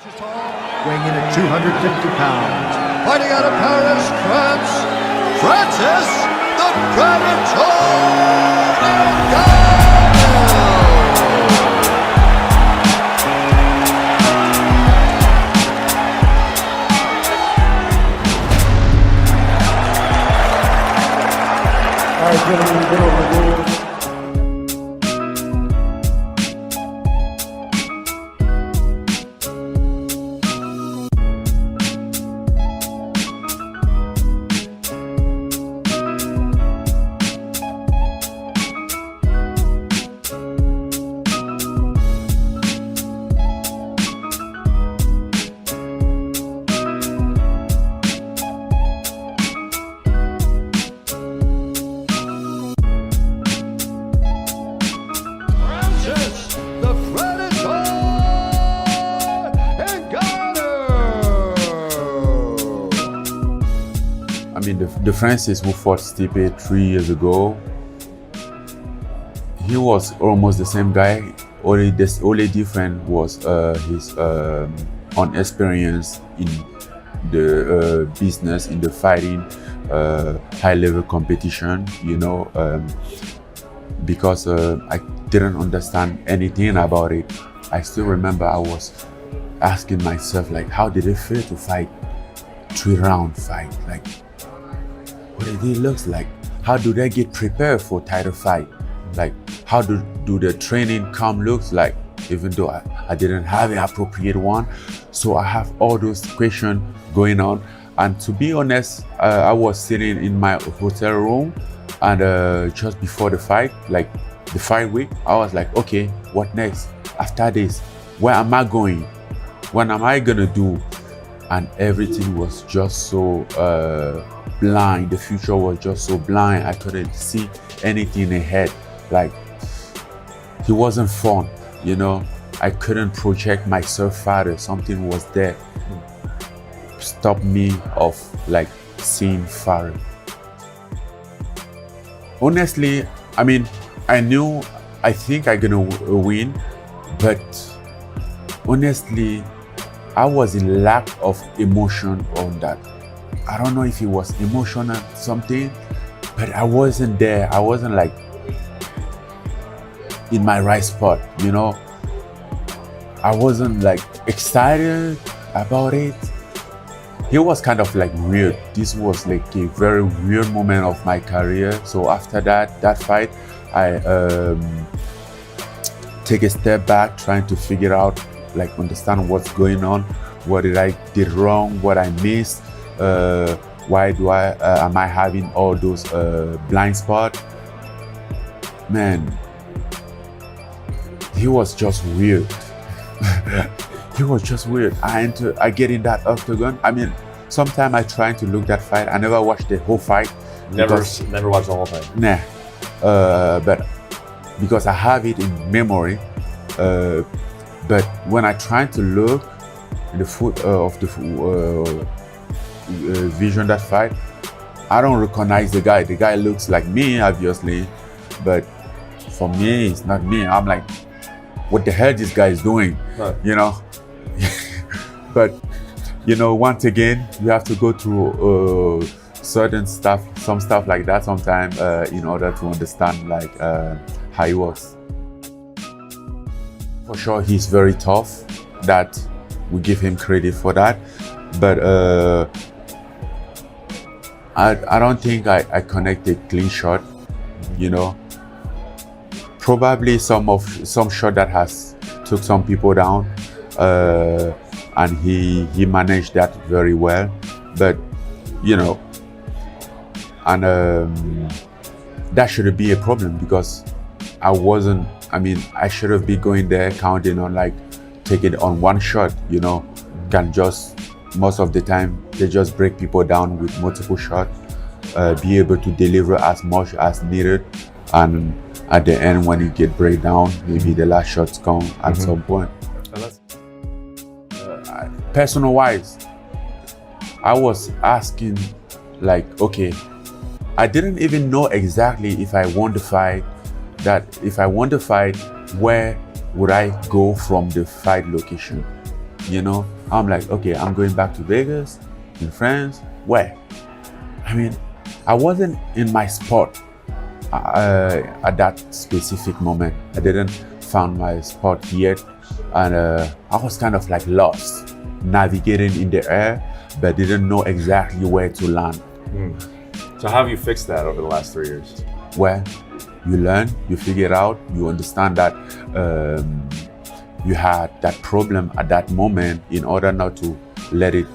Weighing in at 250 pounds, fighting out of Paris, France, Francis the Predator Ngannou! All right, gentlemen, get over the rules. I mean, the Francis who fought Stipe 3 years ago, he was almost the same guy. Only different was his inexperience in the business, in the fighting, high-level competition. You know, because I didn't understand anything about it. I still remember I was asking myself, like, how did it feel to fight 3-round fight? Like, what do they look like? How do they get prepared for title fight? Like, how do the training camp looks like? Even though I didn't have an appropriate one. So I have all those questions going on. And to be honest, I was sitting in my hotel room, and just before the fight, like the fight week, I was like, okay, what next? After this, where am I going? What am I gonna do? And everything was just so blind. The future was just so blind. I couldn't see anything ahead. Like, it wasn't fun, you know. I couldn't project myself farther. Something was there, stopped me of like seeing farther. Honestly, I mean, I think I'm gonna win, but honestly, I was in lack of emotion on that. I don't know if it was emotional something, but I wasn't there. I wasn't like in my right spot, you know. I wasn't like excited about it. It was kind of like weird. This was like a very weird moment of my career. So after that fight, I take a step back, trying to figure out, like, understand what's going on. What did I did wrong? What I missed? Why am I having all those blind spots? Man, he was just weird. He was just weird. I get in that octagon. I mean, sometimes I try to look that fight. I never watched the whole fight. Never watched the whole fight. Nah, but because I have it in memory. But when I try to look in the foot of the vision that fight, I don't recognize the guy. The guy looks like me, obviously, but for me, it's not me. I'm like, what the hell this guy is doing? Right. You know. But you know, once again, you have to go through certain stuff, some stuff like that sometimes in order to understand like how he works. For sure, he's very tough. That we give him credit for that. But I don't think I connected clean shot. You know, probably some shot that has took some people down, and he managed that very well. But you know, and that shouldn't be a problem because I wasn't. I mean, I should have been going there counting on like taking on one shot. You know, can just most of the time they just break people down with multiple shots. Be able to deliver as much as needed, and at the end when you get break down, maybe the last shots come at some point. Personal wise, I was asking like, okay, I didn't even know exactly if I won the fight. That if I won the fight, where would I go from the fight location? You know, I'm like, okay, I'm going back to Vegas, in France. Where? I mean, I wasn't in my spot at that specific moment. I didn't found my spot yet, and I was kind of like lost, navigating in the air, but didn't know exactly where to land. So how have you fixed that over the last 3 years? Where you learn, you figure it out, you understand that you had that problem at that moment in order not to let it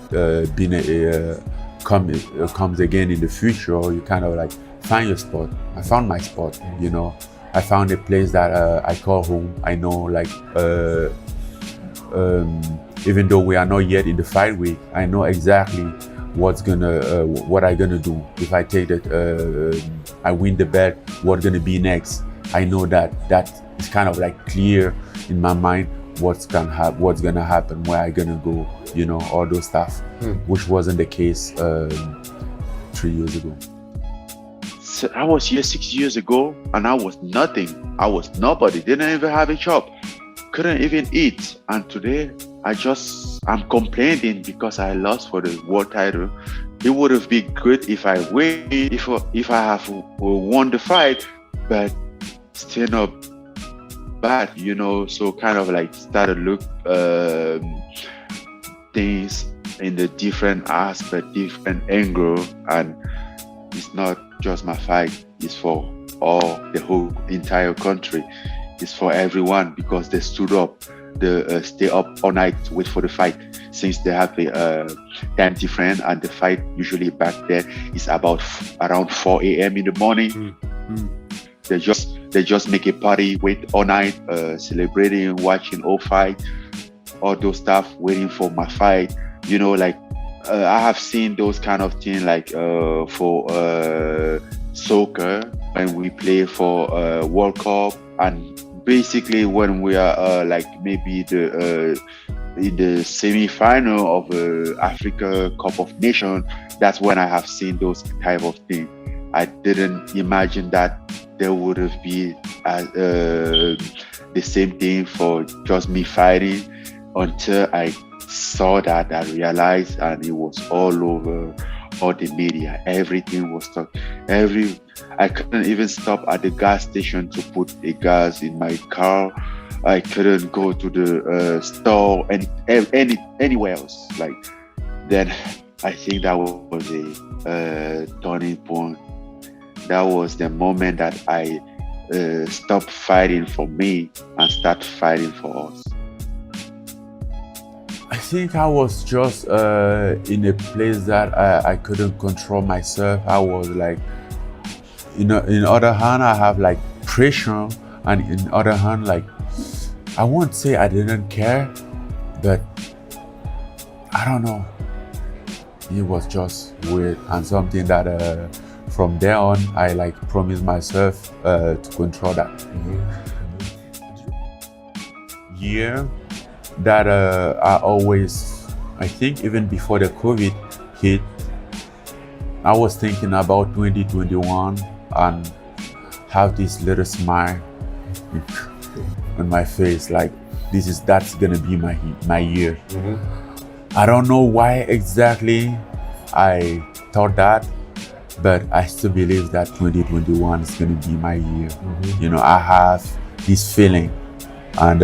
comes again in the future. You kind of like find your spot. I found my spot, you know. I found a place that I call home. I know, like, even though we are not yet in the fight week, I know exactly what I gonna do. If I take that, I win the bet, what's gonna be next? I know that is kind of like clear in my mind. What's gonna happen, where I gonna go, you know, all those stuff, which wasn't the case 3 years ago. So I was here 6 years ago and I was nothing. I was nobody, didn't even have a job, couldn't even eat. And today I'm complaining because I lost for the world title. It would have been good if I win, if I have won the fight, but still not bad, you know. So kind of like started look things in the different aspect, different angle, and it's not just my fight, it's for the whole entire country. It's for everyone because they stood up, they stay up all night to wait for the fight, since they have a time difference, and the fight usually back there is about around 4 a.m. in the morning. They just make a party, wait all night, celebrating, watching all fight, all those stuff, waiting for my fight. You know, like I have seen those kind of things, like for soccer, when we play for World Cup, and basically when we are like maybe in the semi-final of Africa Cup of Nations. That's when I have seen those type of things. I didn't imagine that there would have been the same thing for just me fighting, until I saw that, I realized, and it was all over all the media. Everything was talked. I couldn't even stop at the gas station to put a gas in my car. I couldn't go to the store anywhere else. Like, then I think that was a turning point. That was the moment that I stopped fighting for me and start fighting for us. I think I was just in a place that I couldn't control myself. I was like, you know, in other hand, I have like pressure, and in other hand, like, I won't say I didn't care, but I don't know. It was just weird, and something that from there on, I like promised myself to control that. Yeah. That I think even before the COVID hit, I was thinking about 2021 and have this little smile on my face, like that's gonna be my year. I don't know why exactly I thought that, but I still believe that 2021 is gonna be my year. You know, I have this feeling, and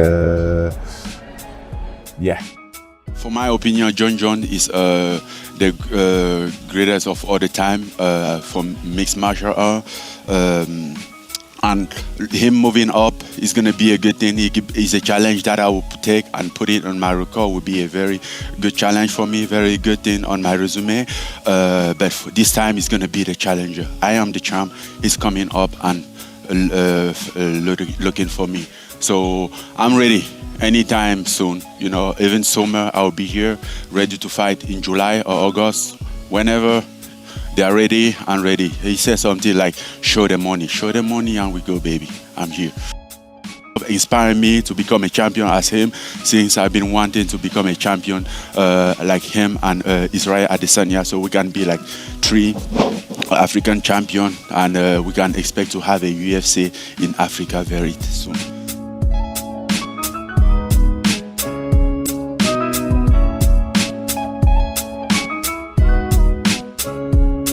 yeah. For my opinion, Jon Jones is the greatest of all the time for mixed martial art. And him moving up is going to be a good thing. It's a challenge that I will take and put it on my record. Will be a very good challenge for me, very good thing on my resume. But this time, he's going to be the challenger. I am the champ. He's coming up and looking for me. So I'm ready. Anytime soon, you know, even summer, I'll be here, ready to fight in July or August. Whenever they are ready, I'm ready. He said something like, show the money and we go, baby. I'm here. Inspiring me to become a champion as him, since I've been wanting to become a champion like him and Israel Adesanya, so we can be like 3 African champion, and we can expect to have a UFC in Africa very soon.